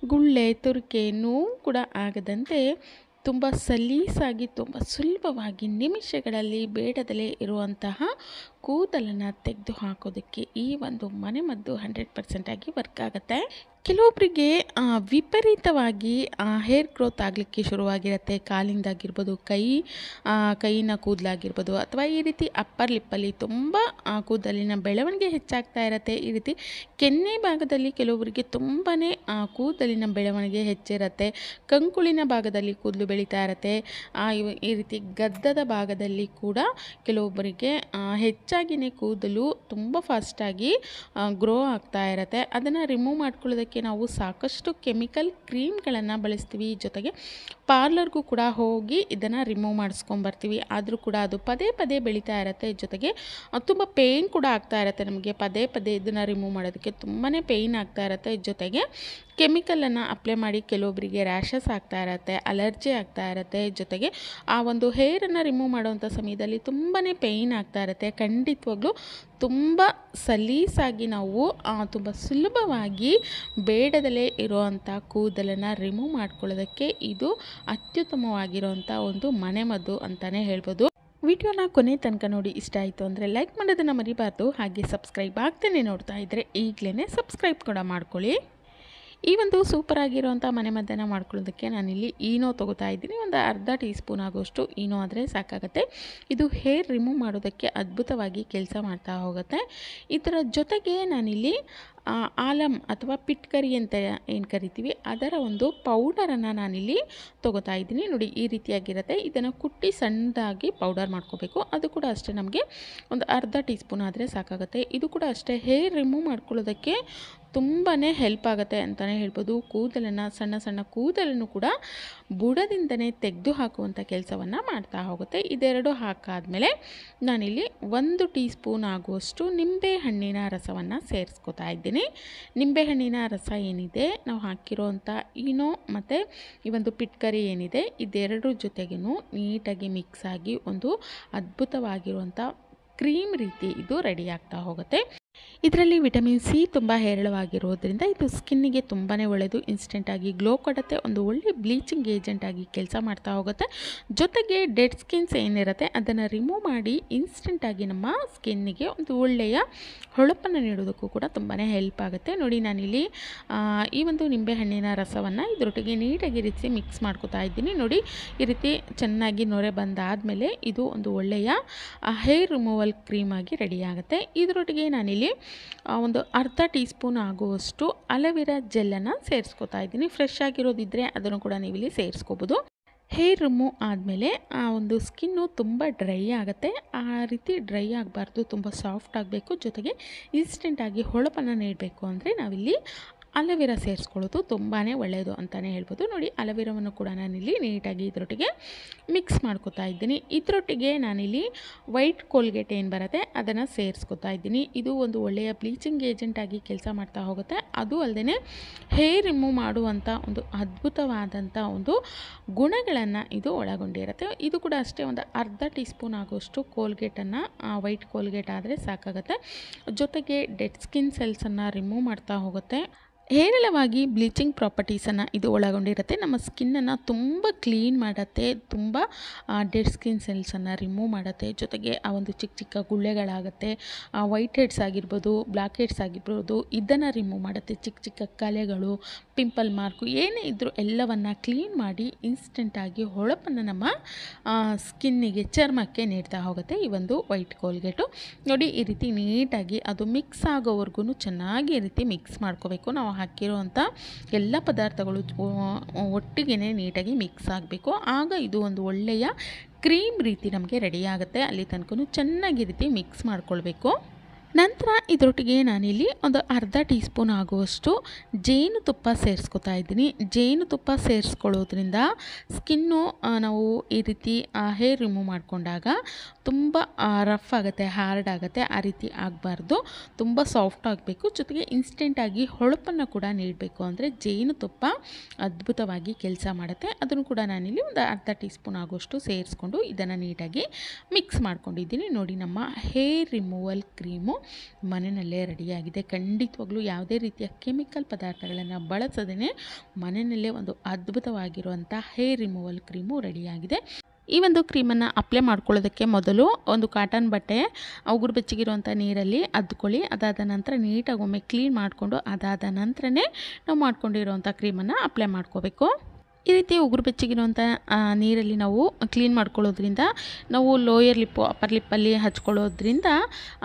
ಗುಳ್ಳೆ ತುರಿಕೆ ನೋವು ಕೂಡ ಆಗದಂತೆ ತುಂಬ ಸಲೀಸಾಗಿ ತುಂಬ ಸುಲಭವಾಗಿ ನಿಮಿಷಗಳಲ್ಲಿ ಬೇಡದಲೇ ಇರುವಂತಹ ಕೂದಲನ್ನು ತೆಗೆದು ಹಾಕೋದಕ್ಕೆ ಈ ಒಂದು ಮನೆಮದ್ದು 100% ಆಗಿ ವರ್ಕ್ ಆಗುತ್ತೆ. ಕೆಲವೊಬ್ಬರಿಗೆ ವಿಪರೀತವಾಗಿ ಹೇರ್ ಗ್ರೋತ್ ಆಗಲಿಕ್ಕೆ ಶುರುವಾಗಿರುತ್ತೆ. ಕಾಲಿಂದಾಗಿರ್ಬೋದು, ಕೈಯಿನ ಕೂದಲಾಗಿರ್ಬೋದು, ಅಥವಾ ಈ ರೀತಿ ಅಪ್ಪರ್ ಲಿಪ್ಪಲ್ಲಿ ತುಂಬ ಕೂದಲಿನ ಬೆಳವಣಿಗೆ ಹೆಚ್ಚಾಗ್ತಾ ಇರುತ್ತೆ. ಈ ರೀತಿ ಕೆನ್ನೆ ಭಾಗದಲ್ಲಿ ಕೆಲವೊಬ್ಬರಿಗೆ ತುಂಬಾ ಕೂದಲಿನ ಬೆಳವಣಿಗೆ ಹೆಚ್ಚಿರುತ್ತೆ. ಕಂಕುಳಿನ ಭಾಗದಲ್ಲಿ ಕೂದಲು ಬೆಳೀತಾ ಇರುತ್ತೆ. ಈ ರೀತಿ ಗದ್ದದ ಭಾಗದಲ್ಲಿ ಕೂಡ ಕೆಲವೊಬ್ಬರಿಗೆ ಹೆಚ್ಚಾಗಿಯೇ ಕೂದಲು ತುಂಬ ಫಾಸ್ಟಾಗಿ ಗ್ರೋ ಆಗ್ತಾ ಇರುತ್ತೆ. ಅದನ್ನು ರಿಮೂವ್ ಮಾಡ್ಕೊಳ್ಳೋದಕ್ಕೆ ನಾವು ಸಾಕಷ್ಟು ಕೆಮಿಕಲ್ ಕ್ರೀಮ್ಗಳನ್ನು ಬಳಸ್ತೀವಿ. ಜೊತೆಗೆ ಪಾರ್ಲರ್ಗೂ ಕೂಡ ಹೋಗಿ ಇದನ್ನು ರಿಮೂವ್ ಮಾಡಿಸ್ಕೊಂಬರ್ತೀವಿ. ಆದರೂ ಕೂಡ ಅದು ಪದೇ ಪದೇ ಬೆಳೀತಾ ಇರುತ್ತೆ. ಜೊತೆಗೆ ತುಂಬ ಪೇಯ್ನ್ ಕೂಡ ಆಗ್ತಾ ಇರುತ್ತೆ. ನಮಗೆ ಪದೇ ಪದೇ ಇದನ್ನು ರಿಮೂವ್ ಮಾಡೋದಕ್ಕೆ ತುಂಬಾ ಪೇಯ್ನ್ ಆಗ್ತಾ ಇರುತ್ತೆ. ಜೊತೆಗೆ ಕೆಮಿಕಲನ್ನು ಅಪ್ಲೈ ಮಾಡಿ ಕೆಲವೊಬ್ಬರಿಗೆ ರ್ಯಾಷಸ್ ಆಗ್ತಾ ಇರುತ್ತೆ, ಅಲರ್ಜಿ ಆಗ್ತಾ ಇರುತ್ತೆ. ಜೊತೆಗೆ ಆ ಒಂದು ಹೇರನ್ನು ರಿಮೂವ್ ಮಾಡುವಂಥ ಸಮಯದಲ್ಲಿ ತುಂಬಾ ಪೇಯ್ನ್ ಆಗ್ತಾ ಇರುತ್ತೆ. ಖಂಡಿತವಾಗ್ಲೂ ತುಂಬ ಸಲೀಸಾಗಿ ನಾವು ತುಂಬ ಸುಲಭವಾಗಿ ಬೇಡದಲೇ ಇರುವಂಥ ಕೂದಲನ್ನು ರಿಮೂವ್ ಮಾಡ್ಕೊಳ್ಳೋದಕ್ಕೆ ಇದು ಅತ್ಯುತ್ತಮವಾಗಿರುವಂಥ ಒಂದು ಮನೆಮದ್ದು ಅಂತಲೇ ಹೇಳ್ಬೋದು. ವಿಡಿಯೋನ ಕೊನೆ ತನಕ ನೋಡಿ ಇಷ್ಟ ಆಯಿತು ಅಂದರೆ ಲೈಕ್ ಮಾಡೋದನ್ನು ಮರಿಬಾರ್ದು. ಹಾಗೆ ಸಬ್ಸ್ಕ್ರೈಬ್ ಆಗ್ತಾನೆ ನೋಡ್ತಾ ಇದ್ದರೆ ಈಗಲೇ ಸಬ್ಸ್ಕ್ರೈಬ್ ಕೂಡ ಮಾಡ್ಕೊಳ್ಳಿ. ಈ ಒಂದು ಸೂಪರ್ ಆಗಿರುವಂಥ ಮನೆಮದ್ದನ್ನು ಮಾಡ್ಕೊಳ್ಳೋದಕ್ಕೆ ನಾನಿಲ್ಲಿ ಈನೋ ತೊಗೋತಾ ಇದ್ದೀನಿ. ಒಂದು ಅರ್ಧ ಟೀ ಸ್ಪೂನ್ ಆಗೋಷ್ಟು ಈನೋ ಆದರೆ ಸಾಕಾಗುತ್ತೆ. ಇದು ಹೇರ್ ರಿಮೂವ್ ಮಾಡೋದಕ್ಕೆ ಅದ್ಭುತವಾಗಿ ಕೆಲಸ ಮಾಡ್ತಾ ಹೋಗುತ್ತೆ. ಇದರ ಜೊತೆಗೆ ನಾನಿಲ್ಲಿ ಆಲಮ್ ಅಥವಾ ಪಿಟ್ಕರಿ ಅಂತ ಏನು ಕರಿತೀವಿ ಅದರ ಒಂದು ಪೌಡರನ್ನು ನಾನಿಲ್ಲಿ ತೊಗೋತಾ ಇದ್ದೀನಿ. ನೋಡಿ ಈ ರೀತಿಯಾಗಿರುತ್ತೆ. ಇದನ್ನು ಕುಟ್ಟಿ ಸಣ್ಣದಾಗಿ ಪೌಡರ್ ಮಾಡ್ಕೋಬೇಕು. ಅದು ಕೂಡ ಅಷ್ಟೇ ನಮಗೆ ಒಂದು ಅರ್ಧ ಟೀ ಸ್ಪೂನ್ ಆದರೆ ಸಾಕಾಗುತ್ತೆ. ಇದು ಕೂಡ ಅಷ್ಟೇ ಹೇರ್ ರಿಮೂವ್ ಮಾಡ್ಕೊಳ್ಳೋದಕ್ಕೆ ತುಂಬಾ ಹೆಲ್ಪ್ ಆಗುತ್ತೆ ಅಂತಲೇ ಹೇಳ್ಬೋದು. ಕೂದಲನ್ನು ಸಣ್ಣ ಸಣ್ಣ ಕೂದಲನ್ನು ಕೂಡ ಬುಡದಿಂದನೇ ತೆಗೆದು ಹಾಕುವಂಥ ಕೆಲಸವನ್ನು ಮಾಡ್ತಾ ಹೋಗುತ್ತೆ. ಇದೆರಡು ಹಾಕಾದ್ಮೇಲೆ ನಾನಿಲ್ಲಿ 1 ಟೀ ಸ್ಪೂನ್ ಆಗುವಷ್ಟು ನಿಂಬೆ ಹಣ್ಣಿನ ರಸವನ್ನು ಸೇರಿಸ್ಕೊತಾ ಇದ್ದೀನಿ. ನಿಂಬೆಹಣ್ಣಿನ ರಸ ಏನಿದೆ ನಾವು ಹಾಕಿರೋವಂಥ ಈನೋ ಮತ್ತು ಈ ಒಂದು ಪಿಟ್ಕರಿ ಏನಿದೆ ಇದೆರಡರ ಜೊತೆಗೂ ನೀಟಾಗಿ ಮಿಕ್ಸ್ ಆಗಿ ಒಂದು ಅದ್ಭುತವಾಗಿರುವಂಥ ಕ್ರೀಮ್ ರೀತಿ ಇದು ರೆಡಿ ಆಗ್ತಾ ಹೋಗುತ್ತೆ. ಇದರಲ್ಲಿ ವಿಟಮಿನ್ ಸಿ ತುಂಬ ಹೇರಳವಾಗಿರೋದ್ರಿಂದ ಇದು ಸ್ಕಿನ್ನಿಗೆ ತುಂಬಾ ಒಳ್ಳೆಯದು. ಇನ್ಸ್ಟೆಂಟಾಗಿ ಗ್ಲೋ ಕೊಡುತ್ತೆ. ಒಂದು ಒಳ್ಳೆ ಬ್ಲೀಚಿಂಗ್ ಏಜೆಂಟಾಗಿ ಕೆಲಸ ಮಾಡ್ತಾ ಹೋಗುತ್ತೆ. ಜೊತೆಗೆ ಡೆಡ್ ಸ್ಕಿನ್ಸ್ ಏನಿರುತ್ತೆ ಅದನ್ನು ರಿಮೂವ್ ಮಾಡಿ ಇನ್ಸ್ಟೆಂಟಾಗಿ ನಮ್ಮ ಸ್ಕಿನ್ನಿಗೆ ಒಂದು ಒಳ್ಳೆಯ ಹೊಳಪನ್ನು ನೀಡೋದಕ್ಕೂ ಕೂಡ ತುಂಬಾ ಹೆಲ್ಪ್ ಆಗುತ್ತೆ. ನೋಡಿ ನಾನಿಲ್ಲಿ ಈ ಒಂದು ನಿಂಬೆಹಣ್ಣಿನ ರಸವನ್ನು ಇದರೊಟ್ಟಿಗೆ ನೀಟಾಗಿ ರೀತಿ ಮಿಕ್ಸ್ ಮಾಡ್ಕೊತಾ ಇದ್ದೀನಿ. ನೋಡಿ ಈ ರೀತಿ ಚೆನ್ನಾಗಿ ನೊರೆ ಬಂದಾದಮೇಲೆ ಇದು ಒಂದು ಒಳ್ಳೆಯ ಹೇರ್ ರಿಮೂವಲ್ ಕ್ರೀಮ್ ಆಗಿ ರೆಡಿ ಆಗುತ್ತೆ. ಇದರೊಟ್ಟಿಗೆ ನಾನಿಲ್ಲಿ ಒಂದು ಅರ್ಧ ಟೀ ಸ್ಪೂನ್ ಆಗುವಷ್ಟು ಅಲೋವೆರಾ ಜೆಲ್ಲನ್ನು ಸೇರಿಸ್ಕೊತಾ ಇದ್ದೀನಿ. ಫ್ರೆಶ್ ಆಗಿರೋದಿದ್ದರೆ ಅದನ್ನು ಕೂಡ ನೀವು ಇಲ್ಲಿ ಸೇರಿಸ್ಕೋಬೋದು. ಹೇರ್ ರಿಮೂವ್ ಆದಮೇಲೆ ಆ ಒಂದು ಸ್ಕಿನ್ನು ತುಂಬ ಡ್ರೈ ಆಗುತ್ತೆ. ಆ ರೀತಿ ಡ್ರೈ ಆಗಬಾರ್ದು, ತುಂಬ ಸಾಫ್ಟ್ ಆಗಬೇಕು. ಜೊತೆಗೆ ಇನ್ಸ್ಟೆಂಟಾಗಿ ಹೊಳಪನ್ನು ನೀಡಬೇಕು ಅಂದರೆ ನಾವಿಲ್ಲಿ ಅಲೋವೆರಾ ಸೇರಿಸ್ಕೊಳ್ಳೋದು ತುಂಬಾ ಒಳ್ಳೆಯದು ಅಂತಲೇ ಹೇಳ್ಬೋದು. ನೋಡಿ ಅಲೋವೆರಾವನ್ನು ಕೂಡ ನಾನಿಲ್ಲಿ ನೀಟಾಗಿ ಇದರೊಟ್ಟಿಗೆ ಮಿಕ್ಸ್ ಮಾಡ್ಕೊತಾ ಇದ್ದೀನಿ. ಇದರೊಟ್ಟಿಗೆ ನಾನಿಲ್ಲಿ ವೈಟ್ ಕೋಲ್ಗೇಟ್ ಏನು ಬರುತ್ತೆ ಅದನ್ನು ಸೇರಿಸ್ಕೊತಾ ಇದ್ದೀನಿ. ಇದು ಒಂದು ಒಳ್ಳೆಯ ಬ್ಲೀಚಿಂಗ್ ಏಜೆಂಟಾಗಿ ಕೆಲಸ ಮಾಡ್ತಾ ಹೋಗುತ್ತೆ. ಅದು ಅಲ್ಲದೆ ಹೇರ್ ರಿಮೂವ್ ಮಾಡುವಂಥ ಒಂದು ಅದ್ಭುತವಾದಂಥ ಒಂದು ಗುಣಗಳನ್ನು ಇದು ಒಳಗೊಂಡಿರುತ್ತೆ. ಇದು ಕೂಡ ಅಷ್ಟೇ ಒಂದು ಅರ್ಧ ಟೀ ಸ್ಪೂನ್ ಆಗೋಷ್ಟು ಕೋಲ್ಗೇಟನ್ನು ವೈಟ್ ಕೋಲ್ಗೇಟ್ ಆದರೆ ಸಾಕಾಗುತ್ತೆ. ಜೊತೆಗೆ ಡೆಡ್ ಸ್ಕಿನ್ ಸೆಲ್ಸನ್ನು ರಿಮೂವ್ ಮಾಡ್ತಾ ಹೋಗುತ್ತೆ. ಹೇರಳವಾಗಿ ಬ್ಲೀಚಿಂಗ್ ಪ್ರಾಪರ್ಟೀಸನ್ನು ಇದು ಒಳಗೊಂಡಿರುತ್ತೆ. ನಮ್ಮ ಸ್ಕಿನ್ನನ್ನು ತುಂಬ ಕ್ಲೀನ್ ಮಾಡುತ್ತೆ. ತುಂಬ ಡೆಡ್ ಸ್ಕಿನ್ ಸೆಲ್ಸನ್ನು ರಿಮೂವ್ ಮಾಡುತ್ತೆ. ಜೊತೆಗೆ ಆ ಒಂದು ಚಿಕ್ಕ ಚಿಕ್ಕ ಗುಳ್ಳೆಗಳಾಗುತ್ತೆ, ವೈಟ್ ಹೆಡ್ಸ್ ಆಗಿರ್ಬೋದು, ಬ್ಲ್ಯಾಕ್ ಹೆಡ್ಸ್ ಆಗಿರ್ಬೋದು, ಇದನ್ನು ರಿಮೂವ್ ಮಾಡುತ್ತೆ. ಚಿಕ್ಕ ಚಿಕ್ಕ ಕಲೆಗಳು, ಪಿಂಪಲ್ ಮಾರ್ಕು ಏನೇ ಇದ್ದರೂ ಎಲ್ಲವನ್ನು ಕ್ಲೀನ್ ಮಾಡಿ ಇನ್ಸ್ಟೆಂಟಾಗಿ ಹೊಳಪನ್ನು ನಮ್ಮ ಸ್ಕಿನ್ನಿಗೆ ಚರ್ಮಕ್ಕೆ ನೀಡ್ತಾ ಹೋಗುತ್ತೆ ಈ ಒಂದು ವೈಟ್ ಕೋಲ್ಗೇಟು. ನೋಡಿ ಈ ರೀತಿ ನೀಟಾಗಿ ಅದು ಮಿಕ್ಸ್ ಆಗೋವರೆಗೂ ಚೆನ್ನಾಗಿ ಈ ರೀತಿ ಮಿಕ್ಸ್ ಮಾಡ್ಕೋಬೇಕು. ನಾವು ಹಾಕಿರುವಂಥ ಎಲ್ಲ ಪದಾರ್ಥಗಳು ಒಟ್ಟಿಗೆ ನೀಟಾಗಿ ಮಿಕ್ಸ್ ಆಗಬೇಕು. ಆಗ ಇದು ಒಂದು ಒಳ್ಳೆಯ ಕ್ರೀಮ್ ರೀತಿ ನಮಗೆ ರೆಡಿ ಆಗುತ್ತೆ. ಅಲ್ಲಿ ತನಕ ಚೆನ್ನಾಗಿ ರೀತಿ ಮಿಕ್ಸ್ ಮಾಡ್ಕೊಳ್ಬೇಕು. ನಂತರ ಇದರೊಟ್ಟಿಗೆ ನಾನಿಲ್ಲಿ ಒಂದು ಅರ್ಧ ಟೀ ಸ್ಪೂನ್ ಆಗುವಷ್ಟು ಜೇನುತುಪ್ಪ ಸೇರಿಸ್ಕೊತಾ ಇದ್ದೀನಿ. ಜೇನುತುಪ್ಪ ಸೇರಿಸ್ಕೊಳ್ಳೋದ್ರಿಂದ ಸ್ಕಿನ್ನು ನಾವು ಈ ರೀತಿ ಹೇರ್ ರಿಮೂವ್ ಮಾಡಿಕೊಂಡಾಗ ತುಂಬ ರಫ್ ಆಗುತ್ತೆ, ಹಾರ್ಡ್ ಆಗುತ್ತೆ. ಆ ರೀತಿ ಆಗಬಾರ್ದು, ತುಂಬ ಸಾಫ್ಟ್ ಆಗಬೇಕು. ಜೊತೆಗೆ ಇನ್ಸ್ಟೆಂಟಾಗಿ ಹೊಳಪನ್ನು ಕೂಡ ನೀಡಬೇಕು ಅಂದರೆ ಜೇನುತುಪ್ಪ ಅದ್ಭುತವಾಗಿ ಕೆಲಸ ಮಾಡುತ್ತೆ. ಅದನ್ನು ಕೂಡ ನಾನಿಲ್ಲಿ ಒಂದು ಅರ್ಧ ಟೀ ಸ್ಪೂನ್ ಆಗುವಷ್ಟು ಸೇರಿಸ್ಕೊಂಡು ಇದನ್ನು ನೀಟಾಗಿ ಮಿಕ್ಸ್ ಮಾಡ್ಕೊಂಡಿದ್ದೀನಿ. ನೋಡಿ ನಮ್ಮ ಹೇರ್ ರಿಮೂವಲ್ ಕ್ರೀಮು ಮನೆಯಲ್ಲೇ ರೆಡಿಯಾಗಿದೆ. ಖಂಡಿತವಾಗ್ಲೂ ಯಾವುದೇ ರೀತಿಯ ಕೆಮಿಕಲ್ ಪದಾರ್ಥಗಳನ್ನು ಬಳಸದೇ ಮನೆಯಲ್ಲೇ ಒಂದು ಅದ್ಭುತವಾಗಿರುವಂಥ ಹೇರ್ ರಿಮೂವಲ್ ಕ್ರೀಮು ರೆಡಿಯಾಗಿದೆ. ಈ ಒಂದು ಕ್ರೀಮನ್ನು ಅಪ್ಲೈ ಮಾಡ್ಕೊಳ್ಳೋದಕ್ಕೆ ಮೊದಲು ಒಂದು ಕಾಟನ್ ಬಟ್ಟೆ ಉಗುರು ಬೆಚ್ಚಗಿರುವಂಥ ನೀರಲ್ಲಿ ಅದ್ಕೊಳ್ಳಿ. ಅದಾದ ನಂತರ ನೀಟಾಗಿ ಒಮ್ಮೆ ಕ್ಲೀನ್ ಮಾಡಿಕೊಂಡು ಅದಾದ ನಂತರನೇ ನಾವು ಮಾಡ್ಕೊಂಡಿರೋವಂಥ ಕ್ರೀಮನ್ನು ಅಪ್ಲೈ ಮಾಡ್ಕೋಬೇಕು. ಈ ರೀತಿ ಉಗುರು ಬೆಚ್ಚಗಿರುವಂಥ ನೀರಲ್ಲಿ ನಾವು ಕ್ಲೀನ್ ಮಾಡ್ಕೊಳ್ಳೋದ್ರಿಂದ ನಾವು ಲೋಯರ್ ಲಿಪ್ಪು ಅಪ್ಪರ್ ಲಿಪ್ಪಲ್ಲಿ ಹಚ್ಕೊಳ್ಳೋದ್ರಿಂದ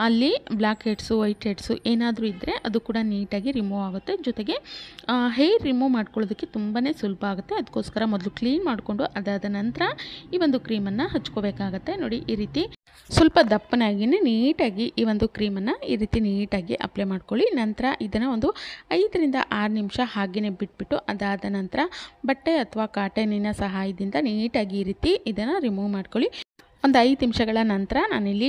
ಅಲ್ಲಿ ಬ್ಲ್ಯಾಕ್ ಹೆಡ್ಸು ವೈಟ್ ಹೆಡ್ಸು ಏನಾದರೂ ಇದ್ದರೆ ಅದು ಕೂಡ ನೀಟಾಗಿ ರಿಮೂವ್ ಆಗುತ್ತೆ. ಜೊತೆಗೆ ಹೇರ್ ರಿಮೂವ್ ಮಾಡ್ಕೊಳ್ಳೋದಕ್ಕೆ ತುಂಬಾ ಸುಲಭ ಆಗುತ್ತೆ. ಅದಕ್ಕೋಸ್ಕರ ಮೊದಲು ಕ್ಲೀನ್ ಮಾಡಿಕೊಂಡು ಅದಾದ ನಂತರ ಈ ಒಂದು ಕ್ರೀಮನ್ನು ಹಚ್ಕೋಬೇಕಾಗತ್ತೆ. ನೋಡಿ, ಈ ರೀತಿ ಸ್ವಲ್ಪ ದಪ್ಪನಾಗಿಯೇ ನೀಟಾಗಿ ಈ ಒಂದು ಕ್ರೀಮನ್ನು ಈ ರೀತಿ ನೀಟಾಗಿ ಅಪ್ಲೈ ಮಾಡ್ಕೊಳ್ಳಿ. ನಂತರ ಇದನ್ನು ಒಂದು 5 ರಿಂದ 6 ನಿಮಿಷ ಹಾಗೆಯೇ ಬಿಟ್ಬಿಟ್ಟು ಅದಾದ ನಂತರ ಬಟ್ಟೆ ಅಥವಾ ಕಾಟನಿನ ಸಹಾಯದಿಂದ ನೀಟಾಗಿ ಈ ರೀತಿ ಇದನ್ನು ರಿಮೂವ್ ಮಾಡ್ಕೊಳ್ಳಿ. ಒಂದು 5 ನಿಮಿಷಗಳ ನಂತರ ನಾನಿಲ್ಲಿ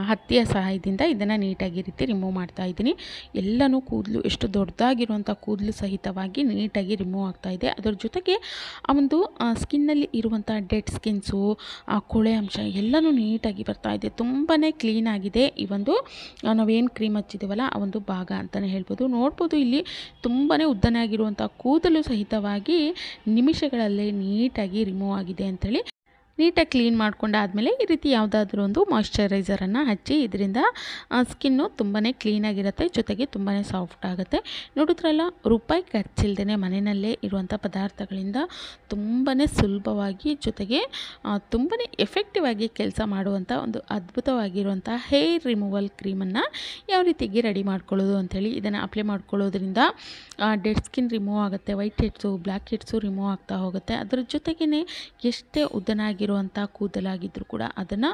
ಹತ್ತಿಯ ಸಹಾಯದಿಂದ ಇದನ್ನು ನೀಟಾಗಿ ಈ ರೀತಿ ರಿಮೂವ್ ಮಾಡ್ತಾ ಇದ್ದೀನಿ. ಎಲ್ಲನೂ ಕೂದಲು ಎಷ್ಟು ದೊಡ್ಡದಾಗಿರುವಂಥ ಕೂದಲು ಸಹಿತವಾಗಿ ನೀಟಾಗಿ ರಿಮೂವ್ ಆಗ್ತಾಯಿದೆ. ಅದರ ಜೊತೆಗೆ ಆ ಒಂದು ಸ್ಕಿನ್ನಲ್ಲಿ ಇರುವಂಥ ಡೆಡ್ ಸ್ಕಿನ್ಸು ಕೊಳೆ ಅಂಶ ಎಲ್ಲನೂ ನೀಟಾಗಿ ಬರ್ತಾಯಿದೆ. ತುಂಬಾ ಕ್ಲೀನಾಗಿದೆ ಈ ಒಂದು ನಾವೇನು ಕ್ರೀಮ್ ಹಚ್ಚಿದ್ದೀವಲ್ಲ ಆ ಒಂದು ಭಾಗ ಅಂತಲೇ ಹೇಳ್ಬೋದು. ನೋಡ್ಬೋದು, ಇಲ್ಲಿ ತುಂಬಾ ಉದ್ದನೇ ಆಗಿರುವಂಥ ಕೂದಲು ಸಹಿತವಾಗಿ ನಿಮಿಷಗಳಲ್ಲೇ ನೀಟಾಗಿ ರಿಮೂವ್ ಆಗಿದೆ ಅಂಥೇಳಿ ನೀಟಾಗಿ ಕ್ಲೀನ್ ಮಾಡ್ಕೊಂಡಾದಮೇಲೆ ಈ ರೀತಿ ಯಾವುದಾದ್ರೂ ಒಂದು ಮಾಯ್ಶ್ಚರೈಸರನ್ನು ಹಚ್ಚಿ. ಇದರಿಂದ ಸ್ಕಿನ್ನು ತುಂಬಾ ಕ್ಲೀನಾಗಿರುತ್ತೆ, ಜೊತೆಗೆ ತುಂಬಾ ಸಾಫ್ಟ್ ಆಗುತ್ತೆ. ನೋಡಿದ್ರಲ್ಲ, ರೂಪಾಯಿ ಖರ್ಚಿಲ್ದೇ ಮನೆಯಲ್ಲೇ ಇರುವಂಥ ಪದಾರ್ಥಗಳಿಂದ ತುಂಬಾ ಸುಲಭವಾಗಿ ಜೊತೆಗೆ ತುಂಬಾ ಎಫೆಕ್ಟಿವ್ ಆಗಿ ಕೆಲಸ ಮಾಡುವಂಥ ಒಂದು ಅದ್ಭುತವಾಗಿರುವಂಥ ಹೇರ್ ರಿಮೂವಲ್ ಕ್ರೀಮನ್ನು ಯಾವ ರೀತಿಯಾಗಿ ರೆಡಿ ಮಾಡ್ಕೊಳ್ಳೋದು ಅಂಥೇಳಿ ಇದನ್ನು ಅಪ್ಲೈ ಮಾಡ್ಕೊಳ್ಳೋದ್ರಿಂದ ಡೆಡ್ ಸ್ಕಿನ್ ರಿಮೂವ್ ಆಗುತ್ತೆ, white heads black heads remove ಆಗ್ತಾ ಹೋಗುತ್ತೆ. ಅದರ ಜೊತೆಗೇ ಎಷ್ಟೇ ಉದ್ದನಾಗಿರುವಂಥ ಕೂದಲಾಗಿದ್ದರೂ ಕೂಡ ಅದನ್ನು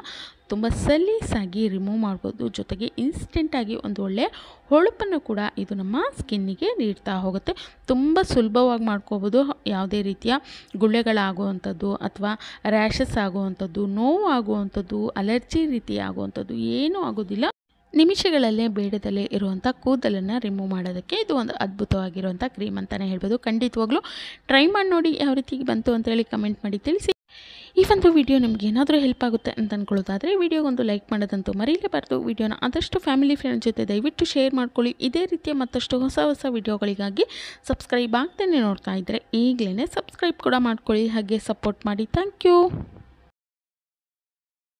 ತುಂಬ ಸಲೀಸಾಗಿ ರಿಮೂವ್ ಮಾಡ್ಬೋದು. ಜೊತೆಗೆ ಇನ್ಸ್ಟೆಂಟಾಗಿ ಒಂದು ಒಳ್ಳೆಯ ಹೊಳಪನ್ನು ಕೂಡ ಇದು ನಮ್ಮ ಸ್ಕಿನ್ನಿಗೆ ನೀಡ್ತಾ ಹೋಗುತ್ತೆ. ತುಂಬ ಸುಲಭವಾಗಿ ಮಾಡ್ಕೋಬೋದು. ಯಾವುದೇ ರೀತಿಯ ಗುಳ್ಳೆಗಳಾಗುವಂಥದ್ದು ಅಥವಾ ರ್ಯಾಷಸ್ ಆಗುವಂಥದ್ದು, ನೋವು ಆಗುವಂಥದ್ದು, ಅಲರ್ಜಿ ರೀತಿ ಆಗುವಂಥದ್ದು ಏನೂ ಆಗೋದಿಲ್ಲ. ನಿಮಿಷಗಳಲ್ಲೇ ಬೇಡದಲ್ಲೇ ಇರುವಂಥ ಕೂದಲನ್ನು ರಿಮೂವ್ ಮಾಡೋದಕ್ಕೆ ಇದು ಒಂದು ಅದ್ಭುತವಾಗಿರುವಂಥ ಕ್ರೀಮ್ ಅಂತಲೇ ಹೇಳ್ಬೋದು. ಖಂಡಿತವಾಗ್ಲೂ ಟ್ರೈ ಮಾಡಿ ನೋಡಿ, ಯಾವ ರೀತಿ ಬಂತು ಅಂತೇಳಿ ಕಮೆಂಟ್ ಮಾಡಿ ತಿಳಿಸಿ. ಈ ಒಂದು ವಿಡಿಯೋ ನಿಮ್ಗೆ ಏನಾದರೂ ಹೆಲ್ಪ್ ಆಗುತ್ತೆ ಅಂತ ಅಂದ್ಕೊಳ್ಳೋದಾದರೆ ವಿಡಿಯೋಗೊಂದು ಲೈಕ್ ಮಾಡೋದಂತೂ ಮರೀಲೇಬಾರ್ದು. ವಿಡಿಯೋನ ಆದಷ್ಟು ಫ್ಯಾಮಿಲಿ ಫ್ರೆಂಡ್ ಜೊತೆ ದಯವಿಟ್ಟು ಶೇರ್ ಮಾಡ್ಕೊಳ್ಳಿ. ಇದೇ ರೀತಿಯ ಮತ್ತಷ್ಟು ಹೊಸ ವಿಡಿಯೋಗಳಿಗಾಗಿ ಸಬ್ಸ್ಕ್ರೈಬ್ ಆಗ್ತಾನೆ ನೋಡ್ತಾ ಇದ್ದರೆ ಈಗಲೇ ಸಬ್ಸ್ಕ್ರೈಬ್ ಕೂಡ ಮಾಡ್ಕೊಳ್ಳಿ, ಹಾಗೆ ಸಪೋರ್ಟ್ ಮಾಡಿ. Thank you.